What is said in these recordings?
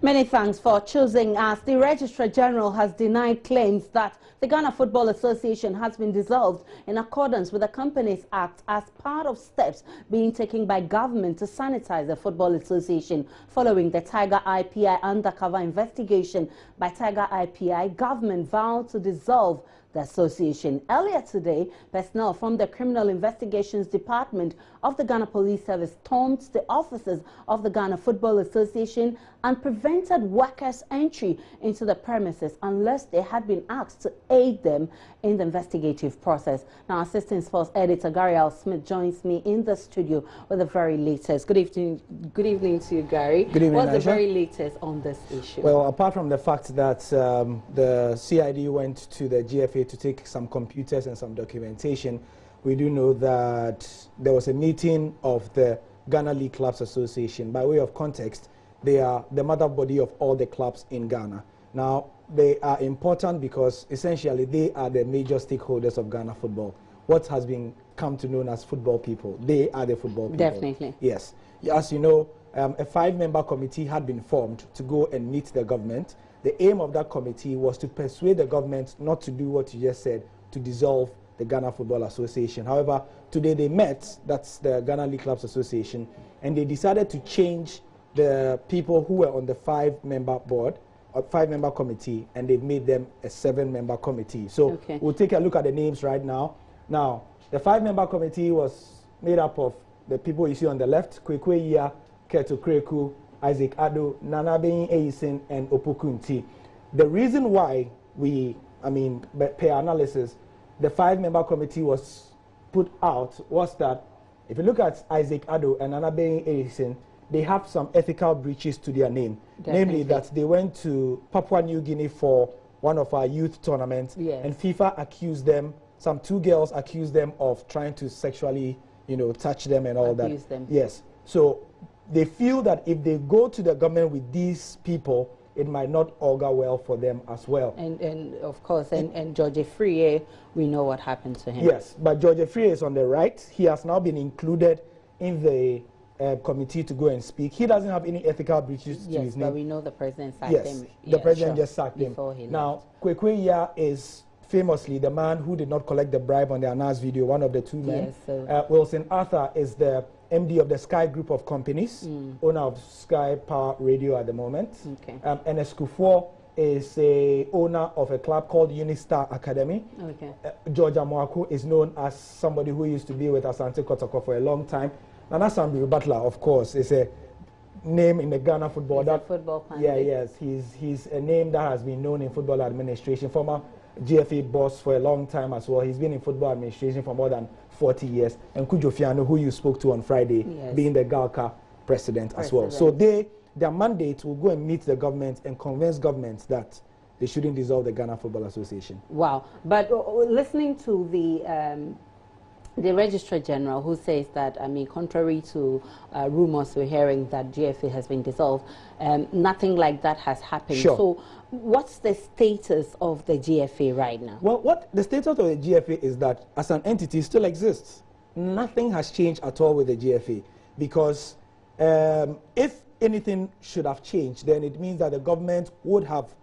Many thanks for choosing us. The Registrar General has denied claims that the Ghana Football Association has been dissolved in accordance with the Companies Act as part of steps being taken by government to sanitize the Football Association. Following the Tiger IPI undercover investigation by Tiger IPI, government vowed to dissolve the association. Earlier today, personnel from the Criminal Investigations Department of the Ghana Police Service stormed the offices of the Ghana Football Association and prevented workers' entry into the premises unless they had been asked to aid them in the investigative process. Now, Assistant Sports Editor Gary L. Smith joins me in the studio with the very latest. Good evening to you, Gary. Good evening, What's Aisha? the very latest on this issue? Well, apart from the fact that the CID went to the GFA to take some computers and some documentation, we do know that there was a meeting of the Ghana League Clubs Association. By way of context, they are the mother body of all the clubs in Ghana. Now, they are important because essentially they are the major stakeholders of Ghana football. What has been come to known as football people, they are the football people. Definitely. Yes. As you know, a 5-member committee had been formed to go and meet the government. The aim of that committee was to persuade the government not to do what you just said, to dissolve the Ghana Football Association. However, today they met, that's the Ghana League Clubs Association, and they decided to change the people who were on the 5-member board, or 5-member committee, and they've made them a 7-member committee. So we'll take a look at the names right now. Now, the 5-member committee was made up of the people you see on the left, Kwekwe Iya, Keto Kreku, Isaac Ado, Nanabein Eisin, and Opokunti. The reason why per analysis, the 5-member committee was put out was that if you look at Isaac Ado and Nanabein Eisin, they have some ethical breaches to their name. Definitely. Namely that they went to Papua New Guinea for one of our youth tournaments, and FIFA accused them, some 2 girls accused them of trying to sexually, touch them and all Abuse that. them. Yes. So they feel that if they go to the government with these people, it might not augur well for them as well. And of course, and George Friye, we know what happened to him. Yes, but George Friye is on the right. He has now been included in the committee to go and speak. He doesn't have any ethical breaches to his name. But we know the president sacked him. The president just sacked him. Now, Kwekwe Iya is famously the man who did not collect the bribe on the Anas video, one of the 2 men. Yes, Wilson Arthur is the MD of the Sky Group of Companies, owner of Sky Power Radio at the moment. Okay. And Eskufor is a owner of a club called Unistar Academy. Okay. George Amoako is known as somebody who used to be with Asante Kotoko for a long time. Nana Sambiru Butler, of course, is a name in the Ghana football. He's a football pundit. Yeah, yes. He's a name that has been known in football administration, former GFA boss for a long time as well. He's been in football administration for more than 40 years. And Kujo Fiano, who you spoke to on Friday, being the GALCA president as well. So their mandate will go and meet the government and convince governments that they shouldn't dissolve the Ghana Football Association. Wow. But listening to the Registrar General, who says that, contrary to rumors we're hearing that GFA has been dissolved, nothing like that has happened. Sure. So what's the status of the GFA right now? Well, what the status of the GFA is that as an entity still exists. Nothing has changed at all with the GFA, because if anything should have changed, then it means that the government would have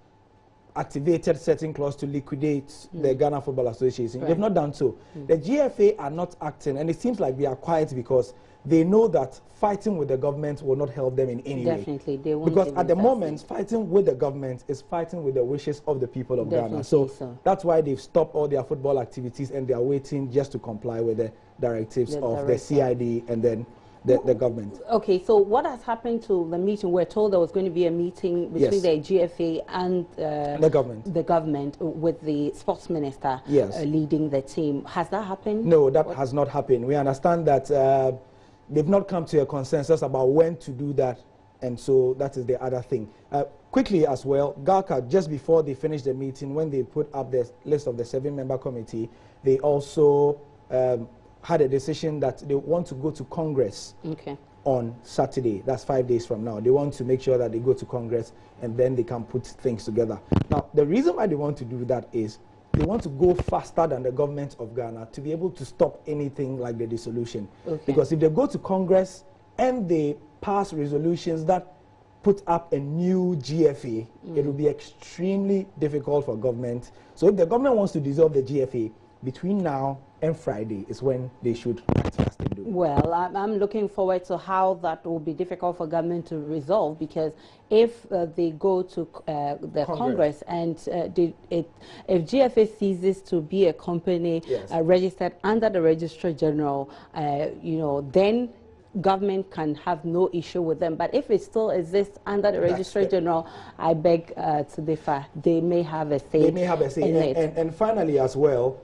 activated certain clause to liquidate the Ghana Football Association. They've not done so. The GFA are not acting, and it seems like they are quiet because they know that fighting with the government will not help them in any way. Definitely, they won't. Because at the moment, fighting with the government is fighting with the wishes of the people of Ghana. So that's why they've stopped all their football activities and they are waiting just to comply with the directives of the CID and then the government. Okay, so what has happened to the meeting? We're told there was going to be a meeting between the GFA and the government with the sports minister leading the team. Has that happened? No, that has not happened. We understand that they've not come to a consensus about when to do that, and so that is the other thing. Quickly as well, GALCA, just before they finished the meeting, when they put up the list of the 7-member committee, they also had a decision that they want to go to Congress on Saturday. That's 5 days from now. They want to make sure that they go to Congress and then they can put things together. Now, the reason why they want to do that is they want to go faster than the government of Ghana to be able to stop anything like the dissolution. Because if they go to Congress and they pass resolutions that put up a new GFA, it will be extremely difficult for government. So if the government wants to dissolve the GFA, between now and Friday is when they should act as they do. Well, I'm looking forward to how that will be difficult for government to resolve, because if they go to the Congress and if GFA ceases to be a company registered under the Registrar General, you know, then government can have no issue with them. But if it still exists under the Registrar General, I beg to differ. They may have a say. They may have a say. And finally, as well,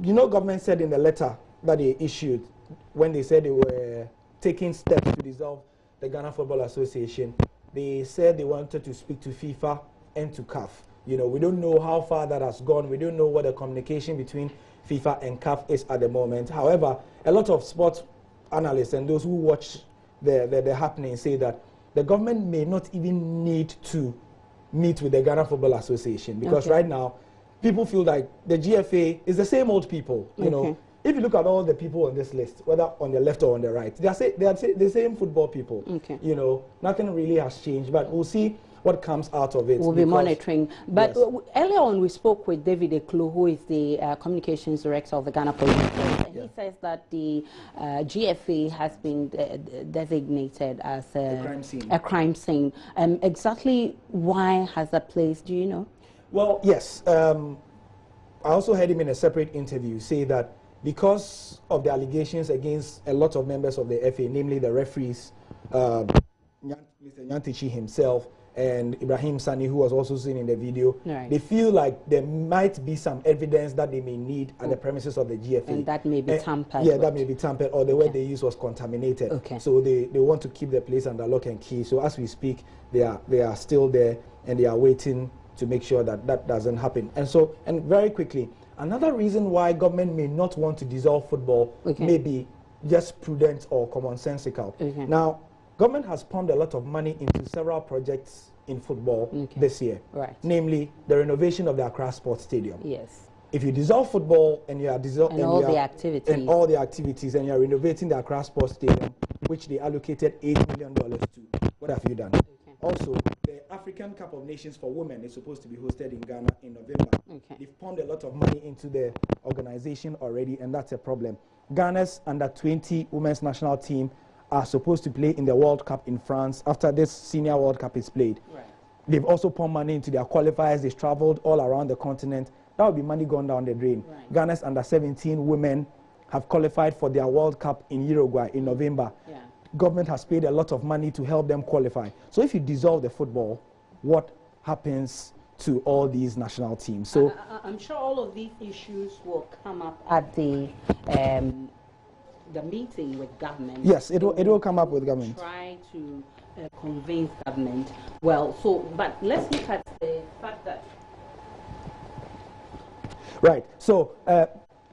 you know, government said in the letter that they issued when they said they were taking steps to dissolve the Ghana Football Association, they said they wanted to speak to FIFA and to CAF. You know, we don't know how far that has gone. We don't know what the communication between FIFA and CAF is at the moment. However, a lot of sports analysts and those who watch the happening say that the government may not even need to meet with the Ghana Football Association, because right now people feel like the GFA is the same old people. You know, if you look at all the people on this list, whether on the left or on the right, they are the same football people. You know, nothing really has changed, but we'll see what comes out of it. We'll be monitoring. But earlier on, we spoke with David Eklu, who is the communications director of the Ghana Police Force. And he says that the GFA has been designated as a crime scene. Exactly why has that place, do you know? Well, yes. I also heard him in a separate interview say that because of the allegations against a lot of members of the FA, namely the referees, Mr. Nyantichi himself, and Ibrahim Sani, who was also seen in the video, they feel like there might be some evidence that they may need at the premises of the GFA. And that may be tampered. Yeah, that may be tampered, or the word they used was contaminated. So they want to keep the place under lock and key. So as we speak, they are still there, and they are waiting to make sure that that doesn't happen. And very quickly, another reason why government may not want to dissolve football may be just prudent or commonsensical. Now, government has pumped a lot of money into several projects in football this year, namely the renovation of the Accra Sports Stadium. If you dissolve football and you are dissolving all the activities and you are renovating the Accra Sports Stadium, which they allocated $8 million to, what have you done? Also, the African Cup of Nations for Women is supposed to be hosted in Ghana in November. They've pumped a lot of money into the organization already, and that's a problem. Ghana's under-20 women's national team are supposed to play in the World Cup in France after this senior World Cup is played. They've also pumped money into their qualifiers. They've traveled all around the continent. That would be money gone down the drain. Ghana's under-17 women have qualified for their World Cup in Uruguay in November. Government has paid a lot of money to help them qualify. So if you dissolve the football, what happens to all these national teams? So I'm sure all of these issues will come up at the meeting with government. Yes, it will come up with government. Try to convince government. Well, so, but let's look at the fact that... Right, so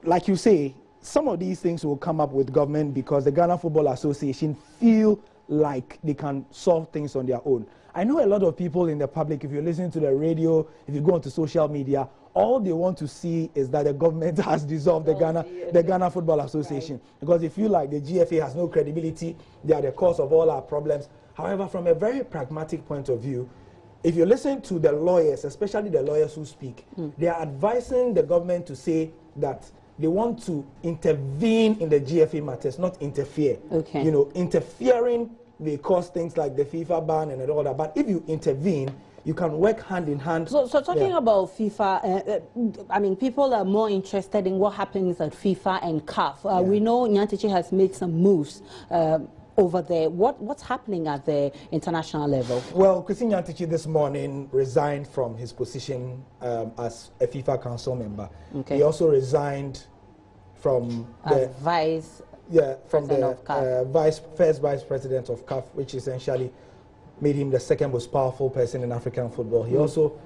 like you say, some of these things will come up with government because the Ghana Football Association feel like they can solve things on their own. I know a lot of people in the public, if you listen to the radio, if you go onto social media, all they want to see is that the government has dissolved the Ghana Football Association, because they feel like the GFA has no credibility, they are the cause of all our problems. However, from a very pragmatic point of view, if you listen to the lawyers, especially the lawyers who speak, they are advising the government to say that they want to intervene in the GFA matters, not interfere. You know, interfering may cause things like the FIFA ban and all that. But if you intervene, you can work hand in hand. So talking about FIFA, I mean, people are more interested in what happens at FIFA and CAF. We know Nyantichi has made some moves over there. What's happening at the international level? Well, Kwesi Nyantichi this morning resigned from his position as a FIFA council member. He also resigned from the vice first vice president of CAF, which essentially made him the second most powerful person in African football. He also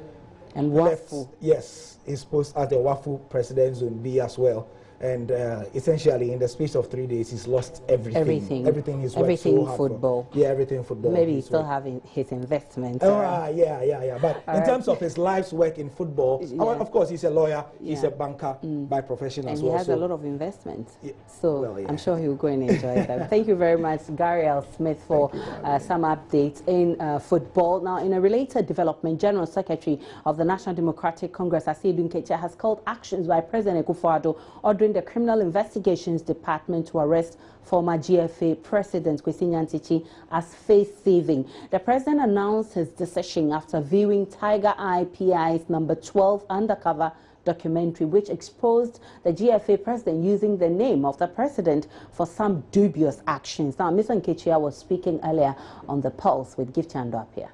left, his post as the WAFU president Zone B as well. And essentially, in the space of 3 days, he's lost everything. Everything he's worked so hard football. For. Yeah, everything football. Maybe he's still having his investment. Yeah. But in terms of his life's work in football, of course, he's a lawyer, he's a banker by profession as well. And he has a lot of investments. So I'm sure he'll go and enjoy them. Thank you very much, Gary L. Smith, for some updates in football. Now, in a related development, General Secretary of the National Democratic Congress, Asiedu Nketia, has called actions by President Akufo-Addo ordering the Criminal Investigations Department to arrest former GFA President Kwesi Nyantakyi as face-saving. The president announced his decision after viewing Tiger Eye PI's #12 undercover documentary, which exposed the GFA president using the name of the president for some dubious actions. Now, Mr. Nketia was speaking earlier on The Pulse with Gift Chando up here.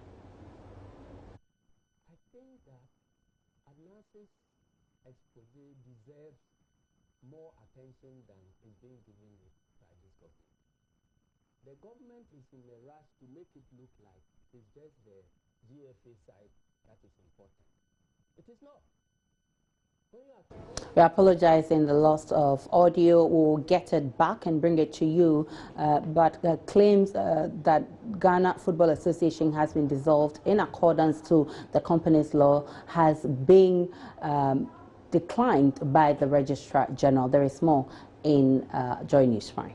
I think that Agnas's expose deserves more attention than is being given by this government. The government is in a rush to make it look like it's just the GFA side that is important. It is not. We apologize in the loss of audio. We'll get it back and bring it to you. But claims that Ghana Football Association has been dissolved in accordance to the company's law has been declined by the Registrar General. There is more in Joy News Prime.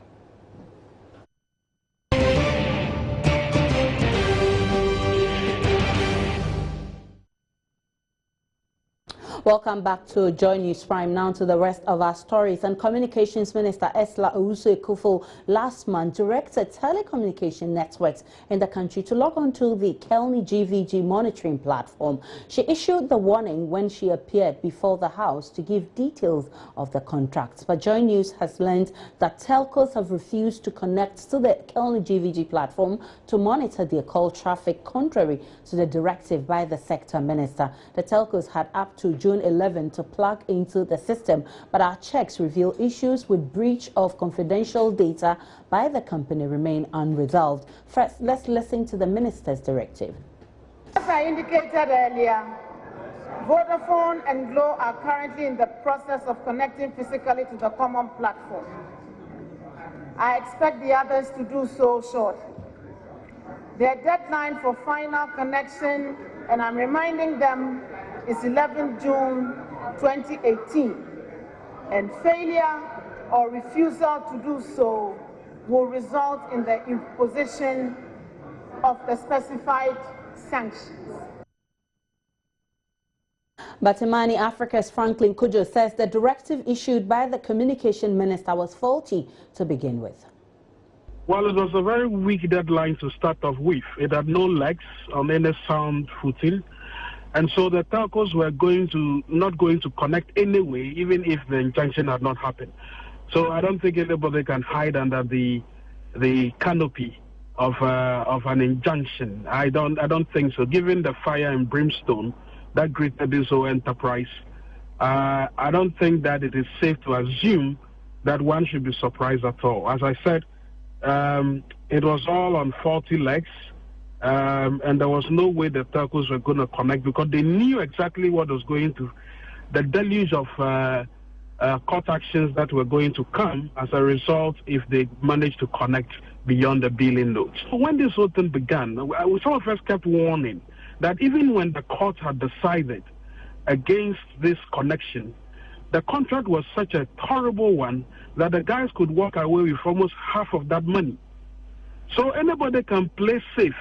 Welcome back to Joy News Prime. Now to the rest of our stories. And Communications Minister Esla Owusu-Ekufo last month directed telecommunication networks in the country to log on to the Kelny GVG monitoring platform. She issued the warning when she appeared before the House to give details of the contracts. But Joy News has learned that telcos have refused to connect to the Kelny GVG platform to monitor their call traffic, contrary to the directive by the sector minister. The telcos had up to June 11 to plug into the system, but our checks reveal issues with breach of confidential data by the company remain unresolved. First, let's listen to the minister's directive. As I indicated earlier, Vodafone and Glo are currently in the process of connecting physically to the common platform. I expect the others to do so shortly. Their deadline for final connection, and I'm reminding them, is 11 June 2018, and failure or refusal to do so will result in the imposition of the specified sanctions. But Imani Africa's Franklin Kujo says the directive issued by the communication minister was faulty to begin with. Well, it was a very weak deadline to start off with. It had no legs on any sound footing. And so the telcos were not going to connect anyway, even if the injunction had not happened. So I don't think anybody can hide under the canopy of an injunction. I don't think so. Given the fire and brimstone that greeted this whole enterprise, I don't think that it is safe to assume that one should be surprised at all. As I said, it was all on faulty legs. And there was no way the telcos were going to connect because they knew exactly what was going to, the deluge of court actions that were going to come as a result if they managed to connect beyond the billing notes. So when this whole thing began, some of us kept warning that even when the court had decided against this connection, the contract was such a horrible one that the guys could walk away with almost half of that money. So anybody can play safe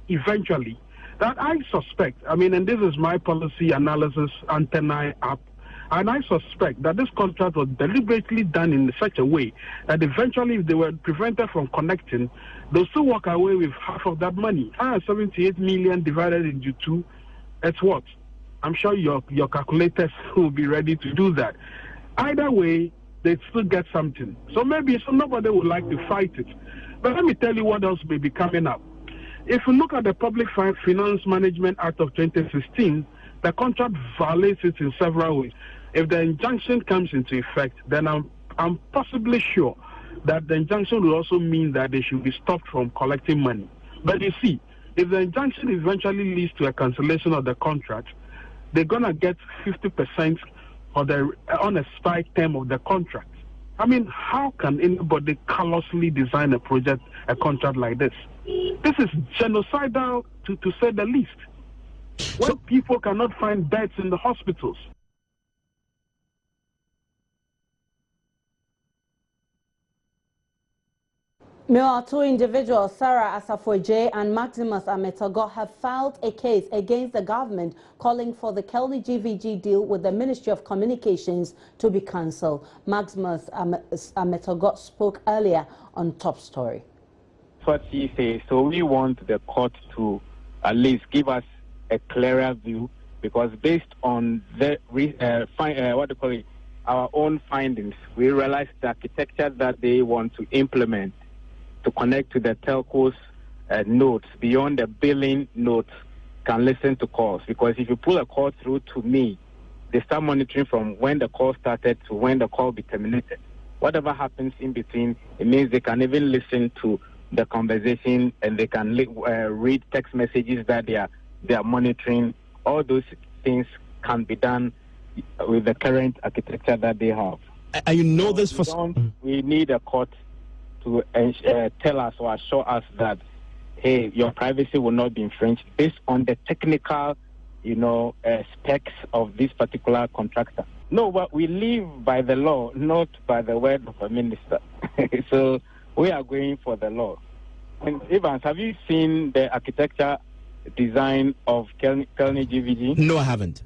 eventually. That I suspect, and this is my policy analysis antennae up, and I suspect that this contract was deliberately done in such a way that eventually if they were prevented from connecting, they'll still walk away with half of that money. 78 million divided into two, it's what? I'm sure your calculators will be ready to do that. Either way, they still get something. So maybe nobody would like to fight it. But let me tell you what else may be coming up. If you look at the Public Finance Management Act of 2016, the contract violates it in several ways. If the injunction comes into effect, then I'm possibly sure that the injunction will also mean that they should be stopped from collecting money. But you see, if the injunction eventually leads to a cancellation of the contract, they're going to get 50% of the unexpired term of the contract. I mean, how can anybody callously design a project, a contract like this? This is genocidal, to say the least. When people cannot find beds in the hospitals. Meanwhile, two individuals, Sarah Asafoye and Maximus Ametogo, have filed a case against the government calling for the Kelny GVG deal with the Ministry of Communications to be cancelled. Maximus Ametogo spoke earlier on Top Story. What he says, so we want the court to at least give us a clearer view, because based on the our own findings, we realized the architecture that they want to implement to connect to the telcos nodes beyond the billing nodes can listen to calls. Because if you pull a call through to me, they start monitoring from when the call started to when the call be terminated. Whatever happens in between, it means they can even listen to the conversation, and they can read text messages that they are monitoring. All those things can be done with the current architecture that they have. And you know this for... We need a court to tell us or assure us that, hey, your privacy will not be infringed based on the technical, specs of this particular contractor. No, but we live by the law, not by the word of a minister. So we are going for the law. And Evans, have you seen the architecture design of Kelny GVG? No, I haven't.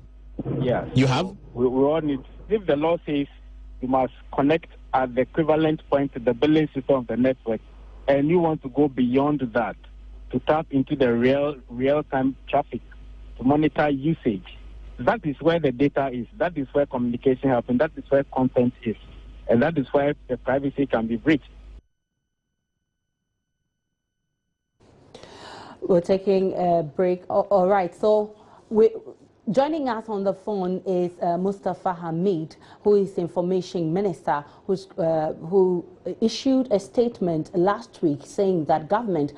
Yes. You have? We all need, if the law says you must connect at the equivalent point to the billing system of the network, and you want to go beyond that to tap into the real-time traffic to monitor usage, that is where the data is. That is where communication happens. That is where content is. And that is where the privacy can be breached. We're taking a break. All right. So joining us on the phone is Mustafa Hamid, who is Information Minister, who issued a statement last week saying that government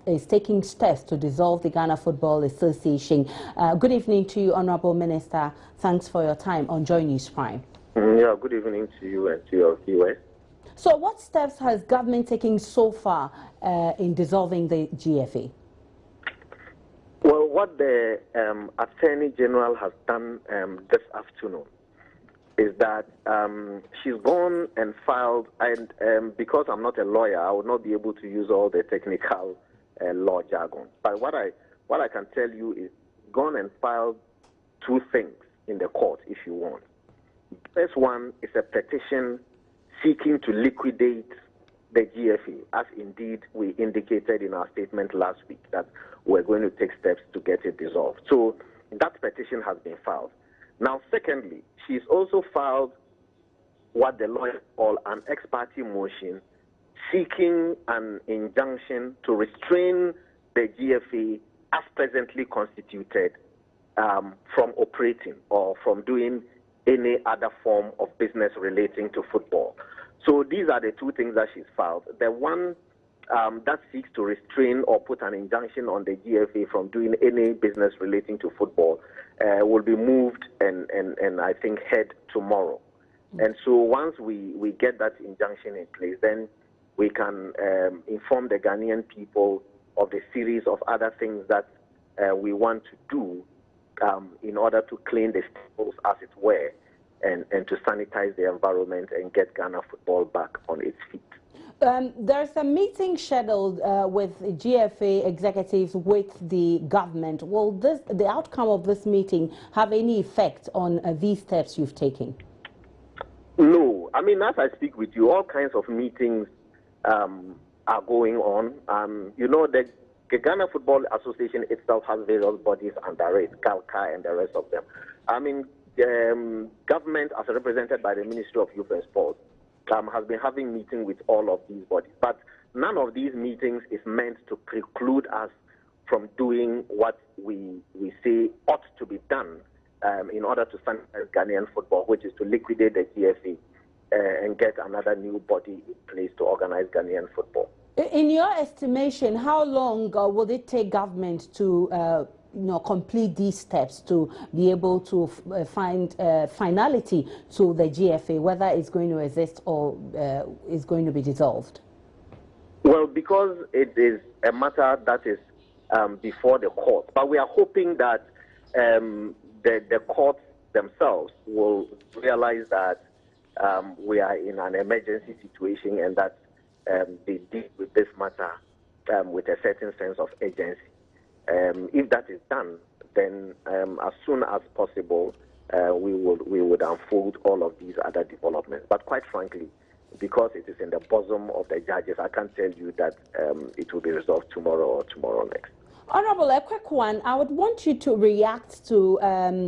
is taking steps to dissolve the Ghana Football Association. Good evening to you, Honourable Minister. Thanks for your time on Joy News Prime. Yeah, good evening to you and to your viewers. So what steps has government taken so far in dissolving the GFA? Well, what the Attorney General has done this afternoon is that she's gone and filed, and because I'm not a lawyer, I will not be able to use all the technical law jargon. But what I can tell you is gone and filed two things in the court, if you want. First one is a petition seeking to liquidate the GFA, as indeed we indicated in our statement last week that we're going to take steps to get it dissolved. So that petition has been filed. Now, secondly, she's also filed what the lawyers call an ex parte motion seeking an injunction to restrain the GFA as presently constituted from operating or from doing any other form of business relating to football. So these are the two things that she's filed. The one that seeks to restrain or put an injunction on the GFA from doing any business relating to football will be moved and I think head tomorrow. And so once we get that injunction in place, then we can inform the Ghanaian people of the series of other things that we want to do in order to clean the stables, as it were, and to sanitize the environment and get Ghana football back on its feet. There's a meeting scheduled with GFA executives with the government. Will the outcome of this meeting have any effect on these steps you've taken? No. I mean, as I speak with you, all kinds of meetings are going on. The Ghana Football Association itself has various bodies under it, CALCA and the rest of them. I mean, government, as represented by the Ministry of Youth and Sports, has been having meetings with all of these bodies. But none of these meetings is meant to preclude us from doing what we say ought to be done in order to sanitize Ghanaian football, which is to liquidate the GFA and get another new body in place to organize Ghanaian football. In your estimation, how long will it take government to complete these steps to be able to find finality to the GFA, whether it's going to exist or is going to be dissolved? Well, because it is a matter that is before the court, but we are hoping that the courts themselves will realize that we are in an emergency situation and that they deal with this matter with a certain sense of urgency. If that is done, then as soon as possible, we would unfold all of these other developments. But quite frankly, because it is in the bosom of the judges, I can't tell you that it will be resolved tomorrow or tomorrow next. Honorable, a quick one. I would want you to react to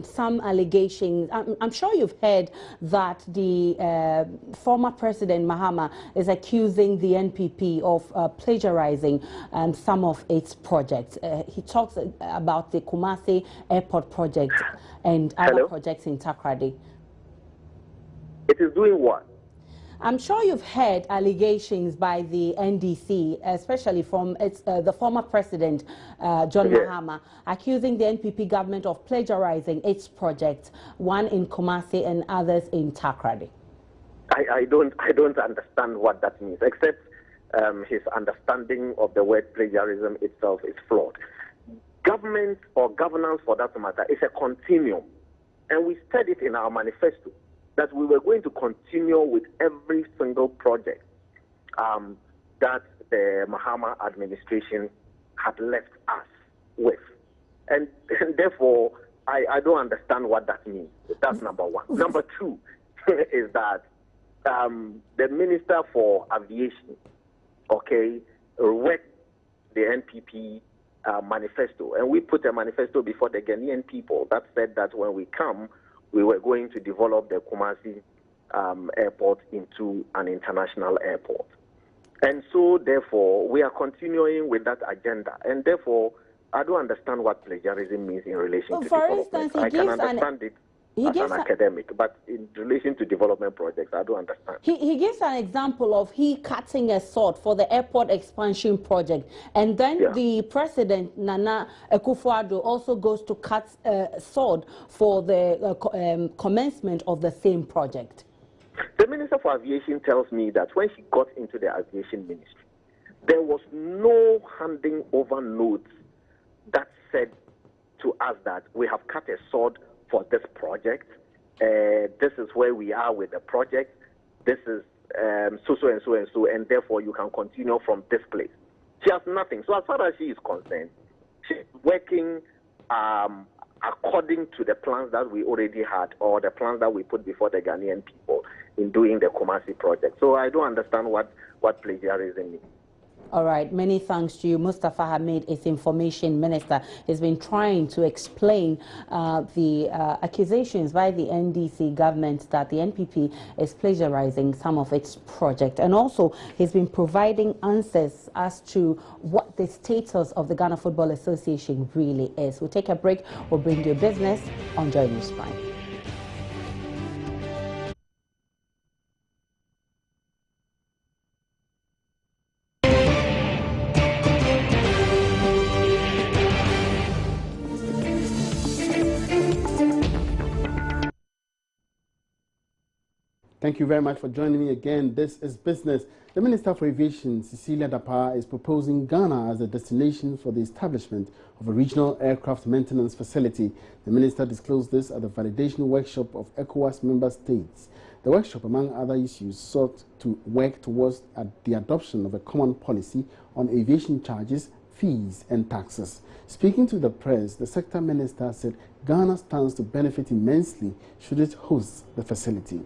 some allegations. I'm sure you've heard that the former President Mahama is accusing the NPP of plagiarizing some of its projects. He talks about the Kumasi Airport project and other projects in Takoradi. It is doing what? I'm sure you've heard allegations by the NDC, especially from the former president, John Mahama, accusing the NPP government of plagiarizing its projects, one in Kumasi and others in Takoradi. I don't understand what that means, except his understanding of the word plagiarism itself is flawed. Government, or governance for that matter, is a continuum, and we said it in our manifesto, that we were going to continue with every single project that the Mahama administration had left us with. And therefore, I don't understand what that means. That's number one. Number two is that the Minister for Aviation, read the NPP manifesto, and we put a manifesto before the Ghanaian people that said that when we come, we were going to develop the Kumasi airport into an international airport. And so, therefore, we are continuing with that agenda. And therefore, I don't understand what plagiarism means in relation to development. For instance, I can understand it as an academic, but in relation to development projects, I don't understand. He gives an example of he cutting a sword for the airport expansion project, and then the president, Nana Akufo-Addo, also goes to cut a sword for the commencement of the same project. The Minister for Aviation tells me that when she got into the aviation ministry, there was no handing over notes that said to us that we have cut a sword for this project. This is where we are with the project. This is so and so and so, and therefore you can continue from this place. She has nothing. So as far as she is concerned, she's working according to the plans that we already had, or the plans that we put before the Ghanaian people in doing the Kumasi project. So I don't understand what plagiarism means. All right, many thanks to you. Mustafa Hamid is Information Minister. He's been trying to explain the accusations by the NDC government that the NPP is plagiarizing some of its projects. And also, he's been providing answers as to what the status of the Ghana Football Association really is. We'll take a break. We'll bring you business on Joy News Prime. Thank you very much for joining me again. This is Business. The Minister for Aviation, Cecilia Dapaah, is proposing Ghana as a destination for the establishment of a regional aircraft maintenance facility. The Minister disclosed this at the validation workshop of ECOWAS member states. The workshop, among other issues, sought to work towards the adoption of a common policy on aviation charges, fees and taxes. Speaking to the press, the sector minister said Ghana stands to benefit immensely should it host the facility.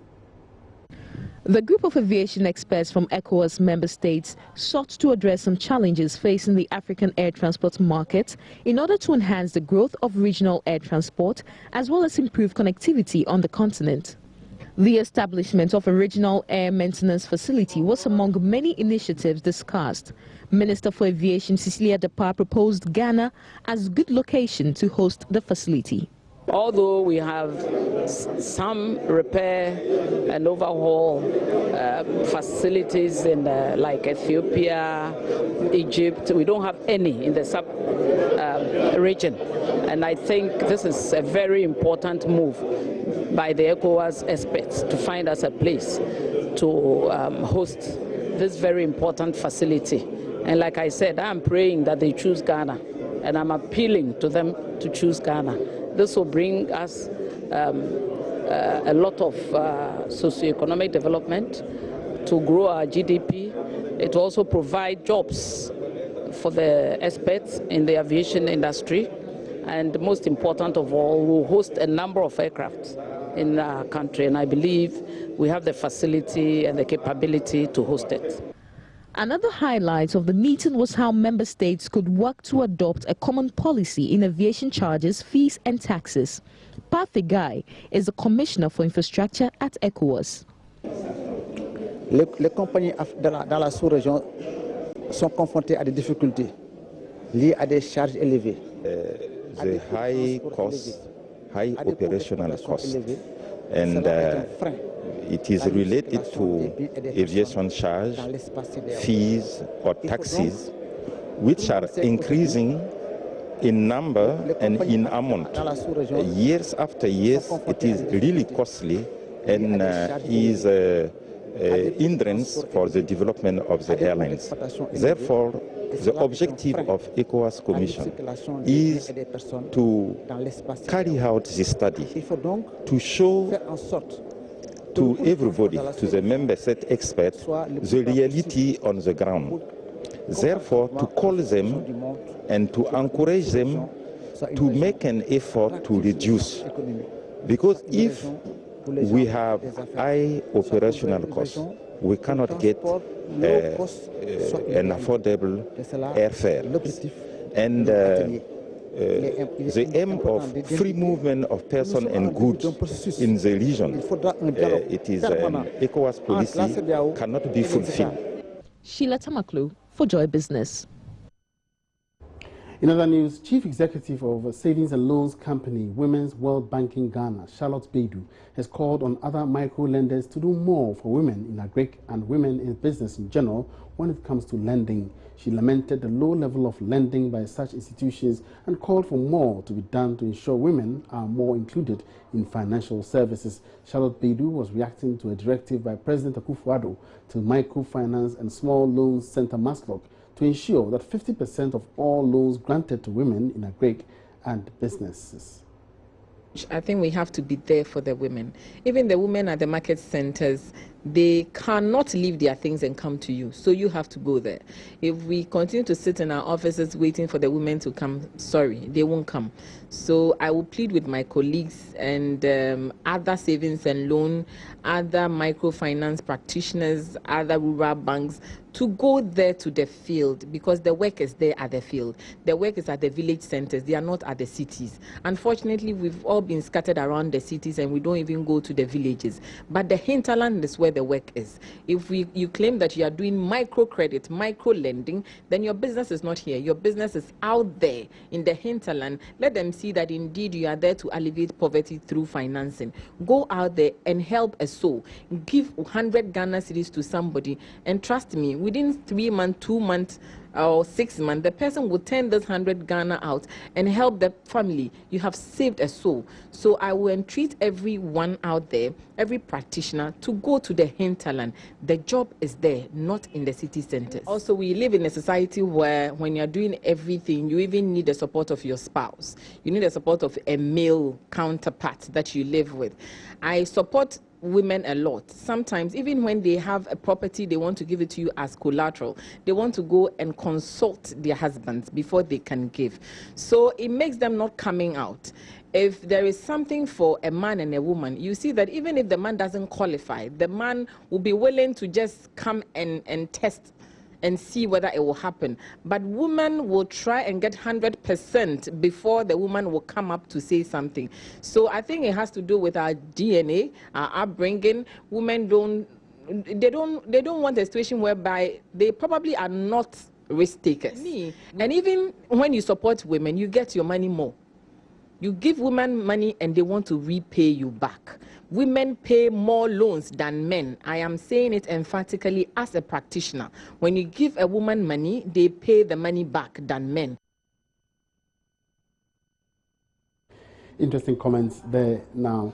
The group of aviation experts from ECOWAS member states sought to address some challenges facing the African air transport market in order to enhance the growth of regional air transport as well as improve connectivity on the continent. The establishment of a regional air maintenance facility was among many initiatives discussed. Minister for Aviation Cecilia Dapaah proposed Ghana as a good location to host the facility. Although we have some repair and overhaul facilities in like Ethiopia, Egypt, we don't have any in the sub-region. And I think this is a very important move by the ECOWAS experts to find us a place to host this very important facility. And like I said, I'm praying that they choose Ghana, and I'm appealing to them to choose Ghana. This will bring us a lot of socioeconomic development to grow our GDP. It will also provide jobs for the experts in the aviation industry. And most important of all, we'll host a number of aircraft in our country. And I believe we have the facility and the capability to host it. Another highlight of the meeting was how member states could work to adopt a common policy in aviation charges, fees and taxes. Pathy Guy is the Commissioner for Infrastructure at ECOWAS. Les compagnies dans la sous-région sont confrontées à des difficultés liées à des charges élevées. The high cost, high operational cost, and it is related to aviation charge, fees or taxes, which are increasing in number and in amount. Years after years, it is really costly and is a hindrance for the development of the airlines. Therefore, the objective of ECOWAS Commission is to carry out this study, to show to everybody, to the member state experts, the reality on the ground. Therefore, to call them and to encourage them to make an effort to reduce. Because if we have high operational costs, we cannot get an affordable airfare. And the aim of free movement of person and goods in the region, it is an ECOWAS policy, cannot be fulfilled. Sheila Tamaklu for Joy Business. In other news, Chief Executive of a savings and loans company, Women's World Banking Ghana, Charlotte Beidou, has called on other micro-lenders to do more for women in agric and women in business in general when it comes to lending. She lamented the low level of lending by such institutions and called for more to be done to ensure women are more included in financial services. Charlotte Beidou was reacting to a directive by President Akufo-Addo to Microfinance and Small Loans Center Maslock to ensure that 50% of all loans granted to women in agric and businesses. I think we have to be there for the women. Even the women at the market centers, they cannot leave their things and come to you. So you have to go there. If we continue to sit in our offices waiting for the women to come, sorry, they won't come. So I will plead with my colleagues and other savings and loan, other microfinance practitioners, other rural banks to go there to the field, because the work is there at the field. The work is at the village centers. They are not at the cities. Unfortunately, we've all been scattered around the cities and we don't even go to the villages. But the hinterland is where the work is. If you claim that you are doing microcredit, micro lending, then your business is not here. Your business is out there in the hinterland. Let them see that indeed you are there to alleviate poverty through financing. Go out there and help a soul. Give 100 Ghana cedis to somebody, and trust me, within 3 months, 2 months, or 6 months, the person will turn this 100 Ghana out and help the family. You have saved a soul. So I will entreat everyone out there, every practitioner, to go to the hinterland. The job is there, not in the city centers. Also, we live in a society where when you're doing everything, you even need the support of your spouse. You need the support of a male counterpart that you live with. I support women a lot. Sometimes, even when they have a property, they want to give it to you as collateral. They want to go and consult their husbands before they can give. So it makes them not coming out. If there is something for a man and a woman, you see that even if the man doesn't qualify, the man will be willing to just come and test and see whether it will happen. But women will try and get 100% before the woman will come up to say something. So I think it has to do with our DNA, our upbringing. Women don't want a situation whereby they probably are not risk takers. And even when you support women, you get your money more. You give women money and they want to repay you back. Women pay more loans than men. I am saying it emphatically as a practitioner. When you give a woman money, they pay the money back than men. Interesting comments there now.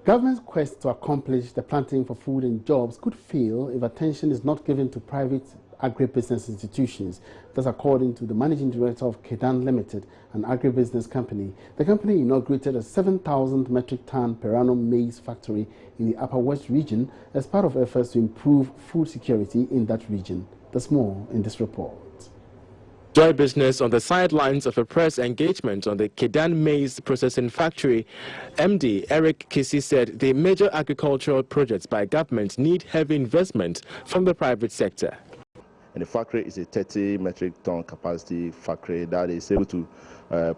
Government's quest to accomplish the planting for food and jobs could fail if attention is not given to private agribusiness institutions. That's according to the managing director of Kedan Limited, an agribusiness company. The company inaugurated a 7,000 metric ton per annum maize factory in the Upper West region as part of efforts to improve food security in that region. There's more in this report. Joy Business on the sidelines of a press engagement on the Kedan maize processing factory. MD Eric Kisi said the major agricultural projects by government need heavy investment from the private sector. And the factory is a 30 metric ton capacity factory that is able to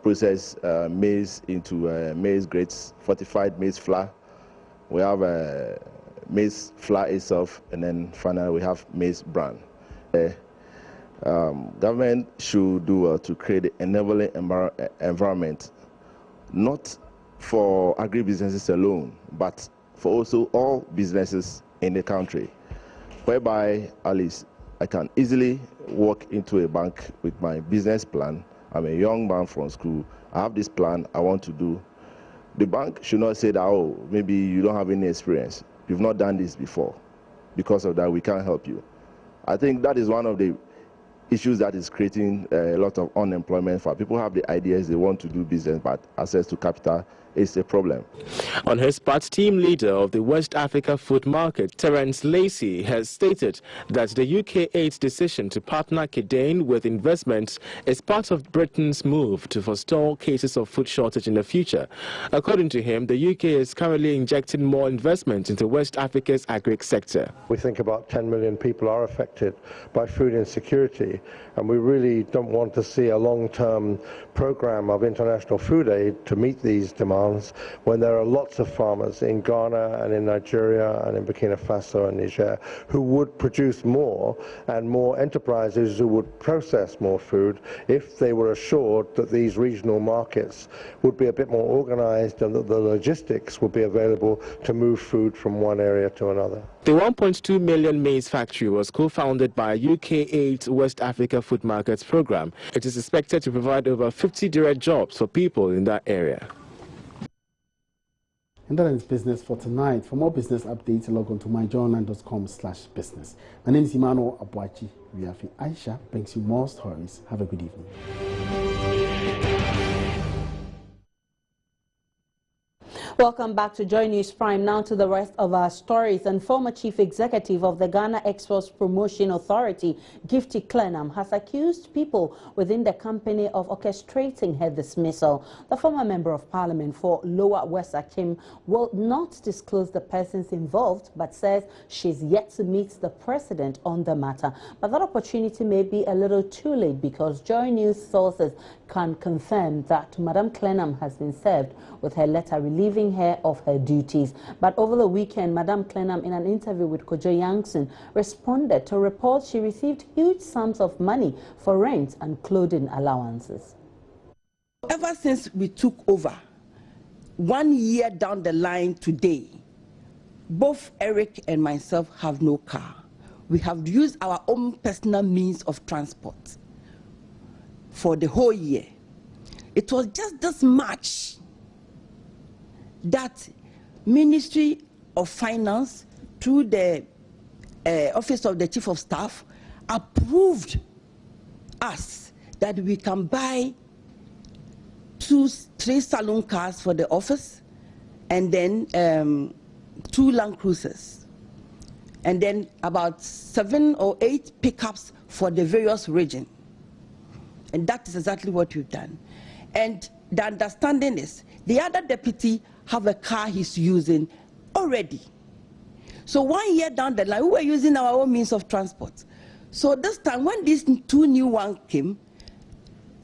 process maize into maize grades, fortified maize flour. We have maize flour itself, and then finally we have maize bran. Government should do well to create an enabling environment, not for agribusinesses alone, but for also all businesses in the country, whereby at least I can easily walk into a bank with my business plan. I'm a young man from school. I have this plan I want to do. The bank should not say that, oh, maybe you don't have any experience. You've not done this before. Because of that, we can't help you. I think that is one of the issues that is creating a lot of unemployment for people. Have the ideas, they want to do business, but access to capital is a problem. On his part, team leader of the West Africa Food Market, Terence Lacey, has stated that the UK-8 decision to partner Kedan with investments is part of Britain's move to forestall cases of food shortage in the future. According to him, the UK is currently injecting more investment into West Africa's agri sector. We think about 10 million people are affected by food insecurity, and we really don't want to see a long-term program of international food aid to meet these demands when there are lots of farmers in Ghana and in Nigeria and in Burkina Faso and Niger who would produce more, and more enterprises who would process more food if they were assured that these regional markets would be a bit more organized and that the logistics would be available to move food from one area to another. The 1.2 million maize factory was co-founded by UK-8 West Africa Food Markets program. It is expected to provide over 50 direct jobs for people in that area. And that ends business for tonight. For more business updates, log on to myjournal.com/business. My name is Emmanuel Abwachi. Riafi Aisha brings you more stories. Have a good evening. Welcome back to Joy News Prime. Now to the rest of our stories. And former chief executive of the Ghana Exports Promotion Authority, Gifty Clenham, has accused people within the company of orchestrating her dismissal. The former member of parliament for Lower West Akim will not disclose the persons involved, but says she's yet to meet the president on the matter. But that opportunity may be a little too late, because Joy News sources can confirm that Madam Clenham has been served with her letter relieving her of her duties. But over the weekend, Madam Clenham, in an interview with Kojo Yankson, responded to reports she received huge sums of money for rent and clothing allowances. Ever since we took over, 1 year down the line today, both Eric and myself have no car. We have used our own personal means of transport for the whole year. It was just this March that Ministry of Finance, through the Office of the Chief of Staff, approved us that we can buy 3 saloon cars for the office, and then 2 Land Cruisers, and then about 7 or 8 pickups for the various regions. And that is exactly what we've done. And the understanding is the other deputy have a car he's using already. So 1 year down the line, we were using our own means of transport. So this time, when these 2 new ones came,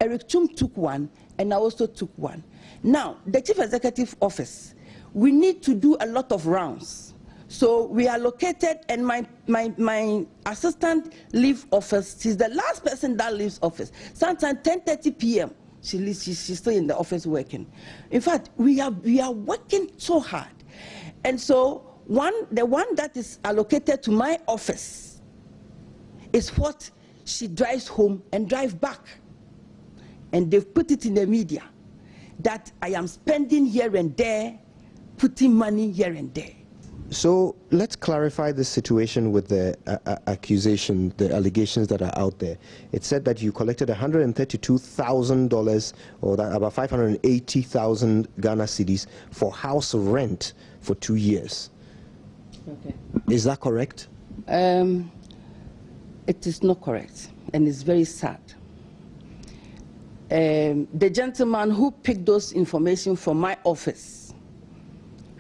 Eric Chum took one, and I also took one. Now, the Chief Executive Office, we need to do a lot of rounds. So we are located, and my assistant leave office. She's the last person that leaves office. Sometimes 10:30 p.m. She's still in the office working. In fact, we are working so hard. And so the one that is allocated to my office is what she drives home and drives back. And they've put it in the media that I am spending here and there, putting money here and there. So let's clarify the situation with the accusation, the allegations that are out there. It said that you collected $132,000 or about 580,000 Ghana cedis for house rent for 2 years. Okay. Is that correct? It is not correct, and it's very sad. The gentleman who picked those information from my office,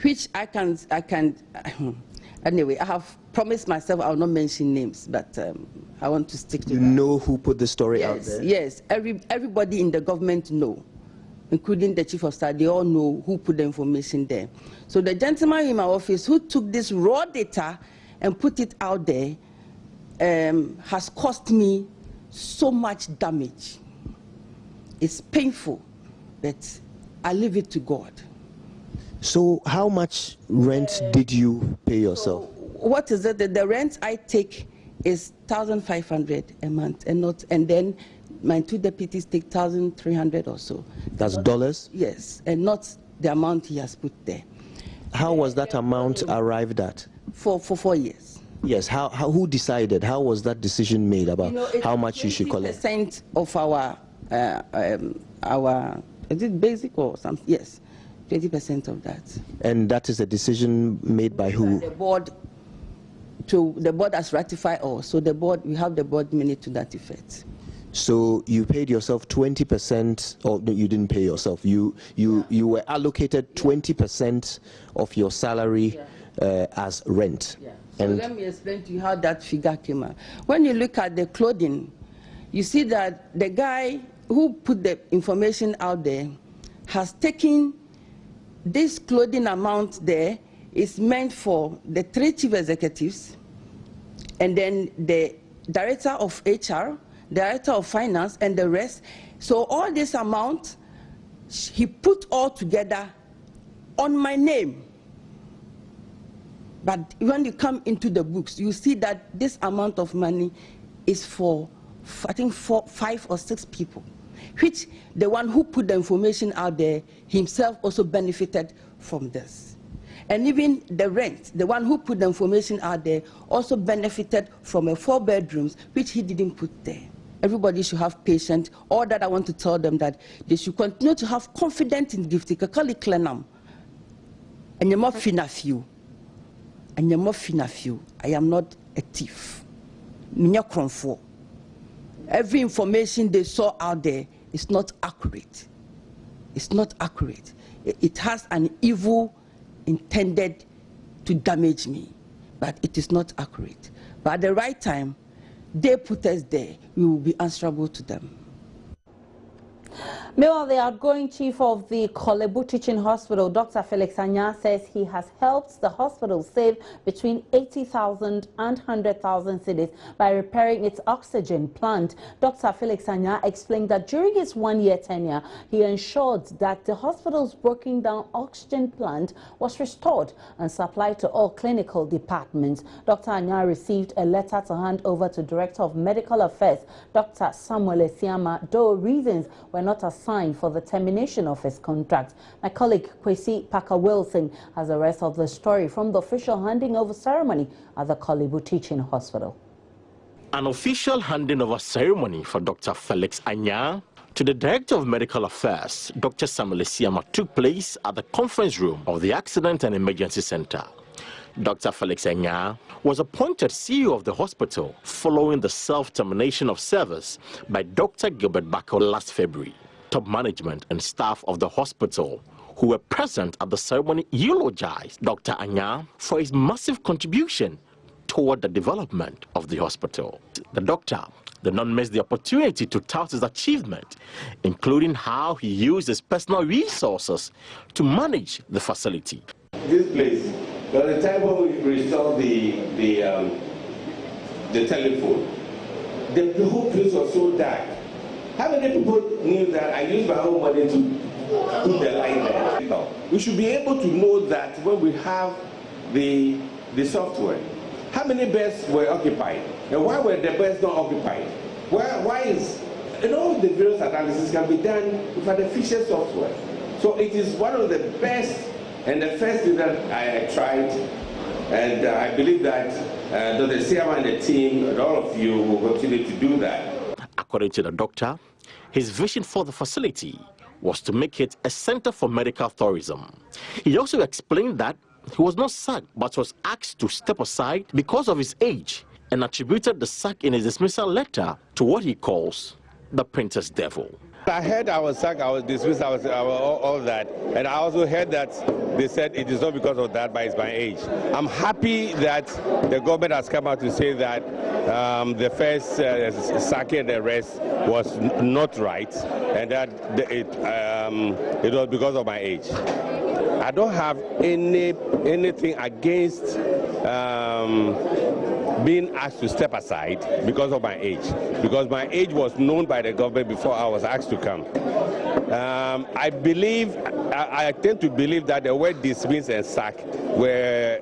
which I can anyway, I have promised myself I will not mention names, but I want to stick to You that. know who put the story out there? Yes, everybody in the government know, including the chief of staff, they all know who put the information there. So the gentleman in my office who took this raw data and put it out there has cost me so much damage. It's painful, but I leave it to God. So how much rent did you pay yourself? So what is it? The rent I take is 1,500 a month, and then my two deputies take 1,300 or so. That's dollars? Yes, and not the amount he has put there. How was that amount arrived at? For 4 years. Yes, who decided? How was that decision made about how much you should collect? 20% of our, is it basic or something? Yes. 20% of that. And that is a decision made by who? The board has ratified all. So we have the board minute to that effect. So you paid yourself 20%, or no, you didn't pay yourself. You were allocated 20% of your salary as rent. Yeah. So let me explain to you how that figure came out. When you look at the clothing, you see that the guy who put the information out there has taken this clothing amount there is meant for the 3 chief executives, and then the director of HR, director of finance, and the rest. So all this amount, he put all together on my name. But when you come into the books, you see that this amount of money is for, I think, 5 or 6 people, which the one who put the information out there himself also benefited from this. And even the rent, the one who put the information out there also benefited from 4 bedrooms, which he didn't put there. Everybody should have patience. All that I want to tell them that they should continue to have confidence in gifting. Kakali Klenam. And you're more few. And you're more few. I am not a thief. Every information they saw out there is not accurate. It's not accurate. It has an evil intended to damage me, but it is not accurate. But at the right time, they put us there, we will be answerable to them. Meanwhile, the outgoing chief of the Korle Bu Teaching Hospital, Dr. Felix Anya, says he has helped the hospital save between 80,000 and 100,000 cedis by repairing its oxygen plant. Dr. Felix Anya explained that during his 1-year tenure, he ensured that the hospital's broken down oxygen plant was restored and supplied to all clinical departments. Dr. Anya received a letter to hand over to Director of Medical Affairs, Dr. Samuel Esiama, though reasons were not assigned for the termination of his contract. My colleague Kwesi Parker-Wilson has the rest of the story from the official handing over ceremony at the Korle Bu Teaching Hospital. An official handing over ceremony for Dr. Felix Anya to the Director of Medical Affairs, Dr. Samuel Esiama, took place at the conference room of the Accident and Emergency Center. Dr. Felix Anya was appointed CEO of the hospital following the self-termination of service by Dr. Gilbert Bako last February. Top management and staff of the hospital who were present at the ceremony eulogized Dr. Anya for his massive contribution toward the development of the hospital. The doctor did not miss the opportunity to tout his achievement, including how he used his personal resources to manage the facility. This place, by the time we restored the telephone, the whole place was so dark. How many people knew that I used my own money to put the line there? No. We should be able to know that when we have the software, how many beds were occupied, and why were the beds not occupied? Why is, and all the various analysis can be done with an efficient software. So it is one of the best and the first thing that I tried, and I believe that Dr. Siama and the team and all of you will continue to do that. According to the doctor, his vision for the facility was to make it a center for medical tourism. He also explained that he was not sacked, but was asked to step aside because of his age, and attributed the sack in his dismissal letter to what he calls the printer's devil. I heard I was sacked, I was dismissed, I was all that, and I also heard that they said it is not because of that, but it's my age. I'm happy that the government has come out to say that the first sacking and arrest was not right, and that it was because of my age. I don't have anything against being asked to step aside because of my age, because my age was known by the government before I was asked to come. I tend to believe that the word dismiss and sack were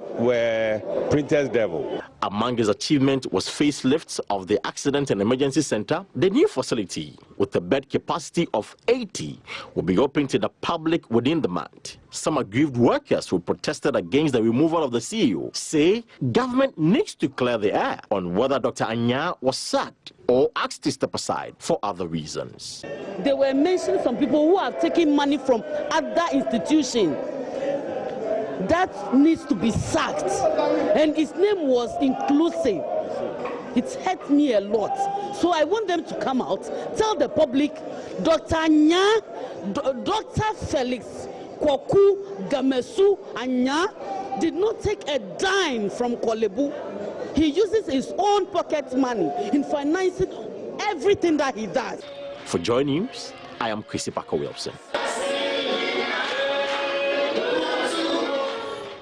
printer's devil. Among his achievements was facelifts of the Accident and Emergency Center. The new facility, with a bed capacity of 80, will be open to the public within the month. Some aggrieved workers who protested against the removal of the CEO say government needs to clear the air on whether Dr. Anya was sacked or asked to step aside for other reasons. They were mentioning some people who have taken money from other institutions. That needs to be sacked, and his name was inclusive. It hurt me a lot. So I want them to come out, tell the public, Dr. Anya, Dr. Felix Kwaku Gamesu Anya did not take a dime from Kolebu. He uses his own pocket money in financing everything that he does. For Joy News, I am Chrissy Parker Wilson.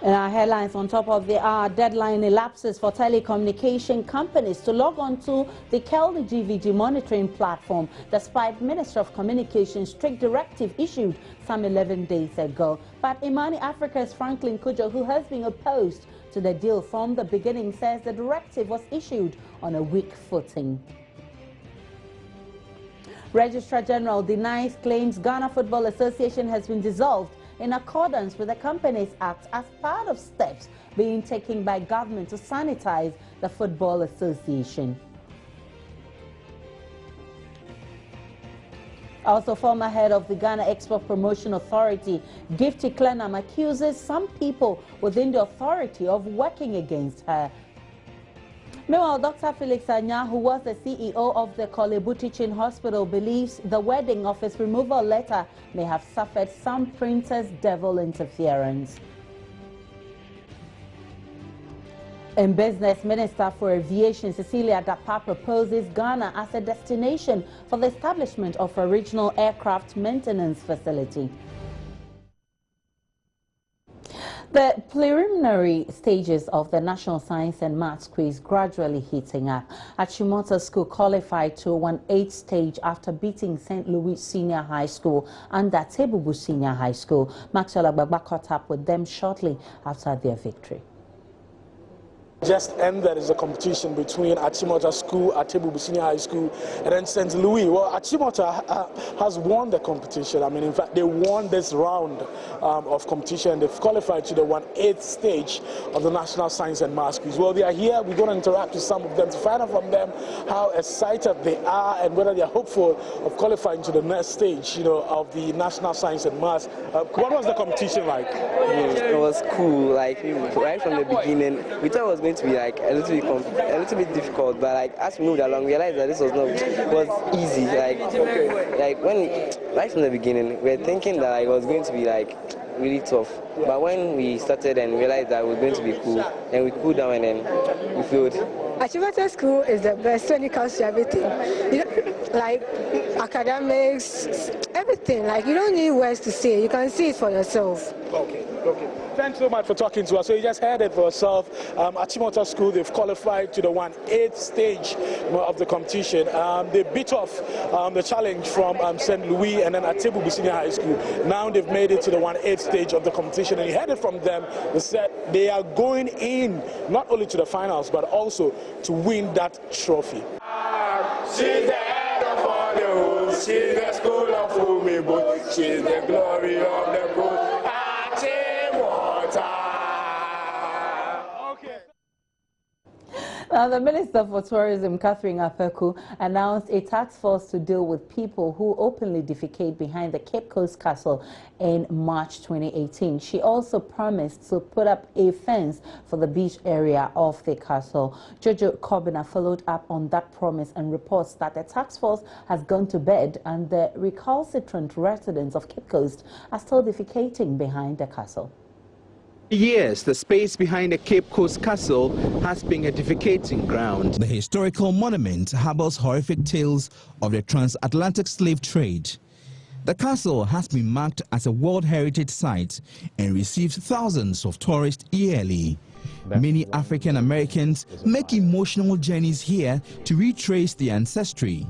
In our headlines, on top of the hour, deadline elapses for telecommunication companies to log on to the Kelly GVG monitoring platform, despite Minister of Communications' strict directive issued some 11 days ago. But Imani Africa's Franklin Kujo, who has been opposed to the deal from the beginning, says the directive was issued on a weak footing. Registrar General denies claims Ghana Football Association has been dissolved in accordance with the Companies Act as part of steps being taken by government to sanitize the Football Association. Also, former head of the Ghana Export Promotion Authority, Gifty Klenam, accuses some people within the authority of working against her. Meanwhile, Dr. Felix Anya, who was the CEO of the Kolebu Teaching Hospital, believes the wording of his removal letter may have suffered some printer's devil interference. In business, Minister for Aviation Cecilia Dapa proposes Ghana as a destination for the establishment of a regional aircraft maintenance facility. The preliminary stages of the National Science and Maths quiz gradually heating up. Achimota School qualified to 1/8 stage after beating St. Louis Senior High School and Tebubu Senior High School. Maxwell Agbagba caught up with them shortly after their victory. Just ended is a competition between Achimota School, Tebubu Senior High School, and then St. Louis. Well, Achimota has won the competition. I mean, in fact, they won this round of competition. They've qualified to the 1/8 stage of the National Science and Maths quiz. Well, they are here. We're going to interact with some of them to find out from them how excited they are and whether they are hopeful of qualifying to the next stage, of the National Science and Maths. What was the competition like? It was cool. Like right from the beginning, we thought it was going to be like a little bit difficult, but like as we moved along, we realized that this was easy. Like when right from the beginning, we were thinking that it was going to be like really tough. But when we started and realized that it was going to be cool, and we cooled down and then we flew. Achimota School is the best when it comes to everything. Like academics, everything. Like you don't need words to say. You can see it for yourself. Okay. Thanks so much for talking to us. So you just heard it for yourself. Achimota School, they've qualified to the 1/8 stage of the competition. They beat off the challenge from St. Louis and then Atebu Senior High School. Now they've made it to the 1/8 stage of the competition, and you heard it from them. They said they are going in not only to the finals but also to win that trophy. She's the head of all the hosts. She's the school of Umebo. She's the glory of the coast. Now, the Minister for Tourism, Catherine Apeku, announced a task force to deal with people who openly defecate behind the Cape Coast Castle in March 2018. She also promised to put up a fence for the beach area of the castle. Jojo Kobina followed up on that promise and reports that the task force has gone to bed and the recalcitrant residents of Cape Coast are still defecating behind the castle. Yes, the space behind the Cape Coast Castle has been a defecating ground. The historical monument harbors horrific tales of the transatlantic slave trade. The castle has been marked as a World Heritage Site and receives thousands of tourists yearly. Many African Americans make emotional journeys here to retrace their ancestry.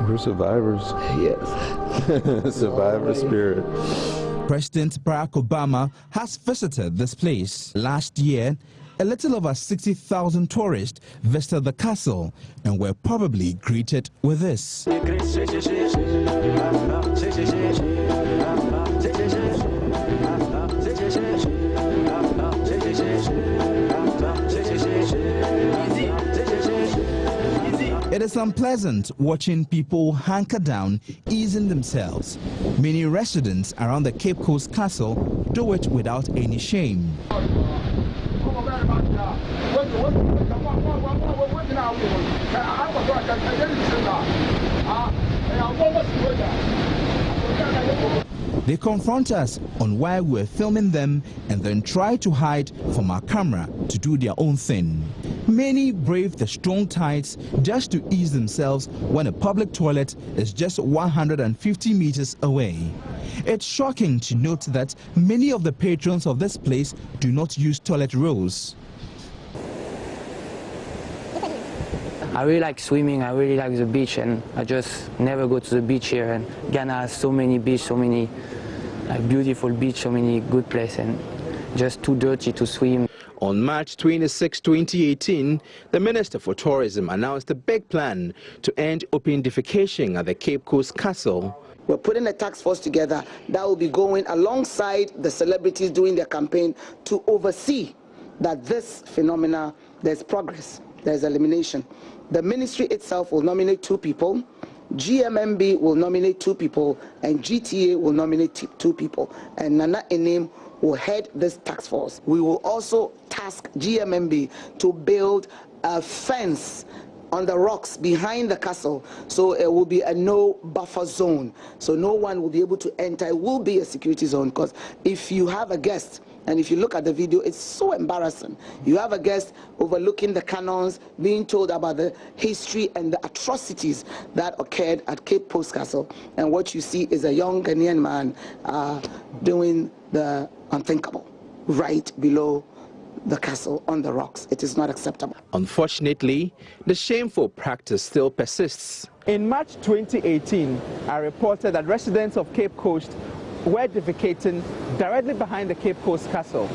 We're survivors. Yes. Survivor spirit. President Barack Obama has visited this place. Last year, a little over 60,000 tourists visited the castle and were probably greeted with this. It is unpleasant watching people hunker down, easing themselves. Many residents around the Cape Coast Castle do it without any shame. They confront us on why we're filming them and then try to hide from our camera to do their own thing. Many brave the strong tides just to ease themselves when a public toilet is just 150 meters away. It's shocking to note that many of the patrons of this place do not use toilet rolls. I really like swimming, I really like the beach, and I just never go to the beach here. And Ghana has so many beaches, so many beautiful beach, so many good places, and just too dirty to swim. On March 26, 2018, the Minister for Tourism announced a big plan to end open defecation at the Cape Coast Castle. We're putting a task force together that will be going alongside the celebrities doing their campaign to oversee that this phenomena, there's progress, there's elimination. The ministry itself will nominate 2 people, GMMB will nominate 2 people, and GTA will nominate 2 people. And Nana Enim will head this task force. We will also task GMMB to build a fence on the rocks behind the castle, so it will be a no buffer zone, so no one will be able to enter. It will be a security zone, because if you have a guest, and if you look at the video, it's so embarrassing. You have a guest overlooking the cannons, being told about the history and the atrocities that occurred at Cape Coast Castle, and what you see is a young Ghanaian man doing the unthinkable right below the castle on the rocks. It is not acceptable. Unfortunately, the shameful practice still persists. In March 2018, I reported that residents of Cape Coast were defecating directly behind the Cape Coast Castle.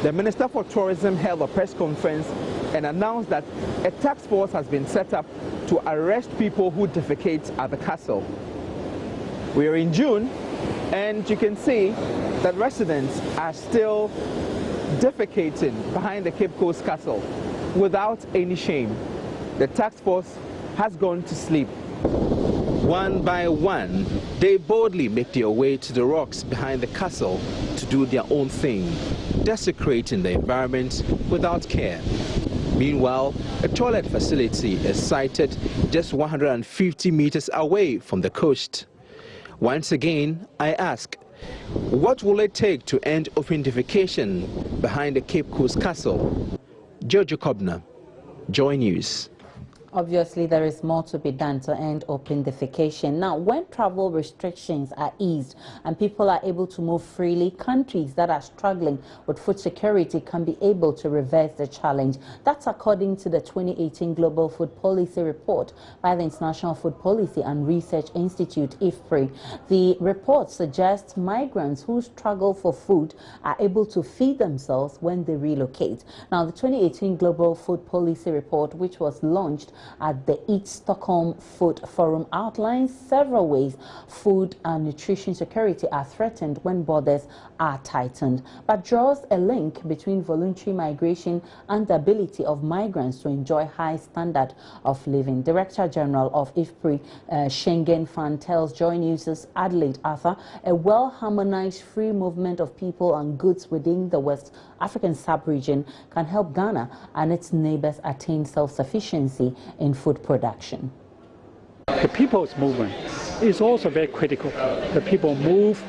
The Minister for Tourism held a press conference and announced that a task force has been set up to arrest people who defecate at the castle. We are in June, and you can see that residents are still defecating behind the Cape Coast Castle without any shame. The task force has gone to sleep. One by one, they boldly make their way to the rocks behind the castle to do their own thing, desecrating the environment without care. Meanwhile, a toilet facility is sited just 150 meters away from the coast. Once again, I ask, what will it take to end open defecation behind the Cape Coast Castle? Jojo Kobina, Joy News. Obviously, there is more to be done to end open defecation. Now, when travel restrictions are eased and people are able to move freely, countries that are struggling with food security can be able to reverse the challenge. That's according to the 2018 Global Food Policy Report by the International Food Policy and Research Institute, IFPRI. The report suggests migrants who struggle for food are able to feed themselves when they relocate. Now, the 2018 Global Food Policy Report, which was launched at the Eat Stockholm Food Forum, outlines several ways food and nutrition security are threatened when borders are tightened, but draws a link between voluntary migration and the ability of migrants to enjoy high standard of living. Director General of IFPRI, Schengen Fund, tells Joy News' Adelaide Arthur a well-harmonized free movement of people and goods within the West African sub-region can help Ghana and its neighbors attain self-sufficiency in food production. The people's movement is also very critical. The people move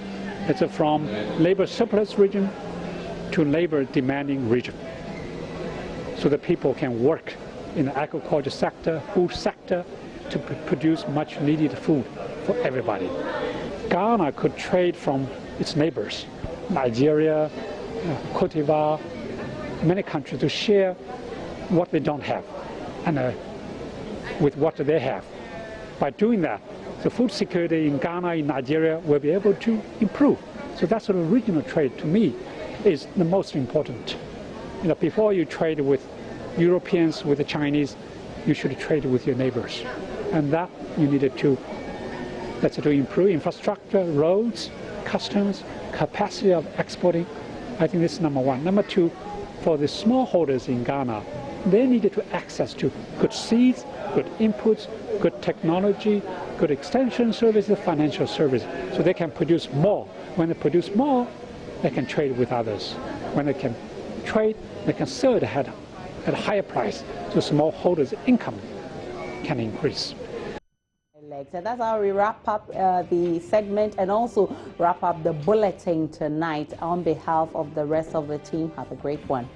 from labor surplus region to labor demanding region. So the people can work in the agriculture sector, food sector, to produce much needed food for everybody. Ghana could trade from its neighbors, Nigeria, Cote d'Ivoire, many countries, to share what they don't have and with what they have. By doing that, the food security in Ghana, in Nigeria, will be able to improve. So that sort of regional trade, to me, is the most important. You know, before you trade with Europeans, with the Chinese, you should trade with your neighbors. And that you needed to, to improve infrastructure, roads, customs, capacity of exporting. I think this is number one. Number two, for the smallholders in Ghana, they needed to access to good seeds, good inputs, good technology, good extension services, financial services, so they can produce more. When they produce more, they can trade with others. When they can trade, they can sell it at a higher price, so smallholders' income can increase. So that's how we wrap up the segment and also wrap up the bulletin tonight. On behalf of the rest of the team, have a great one.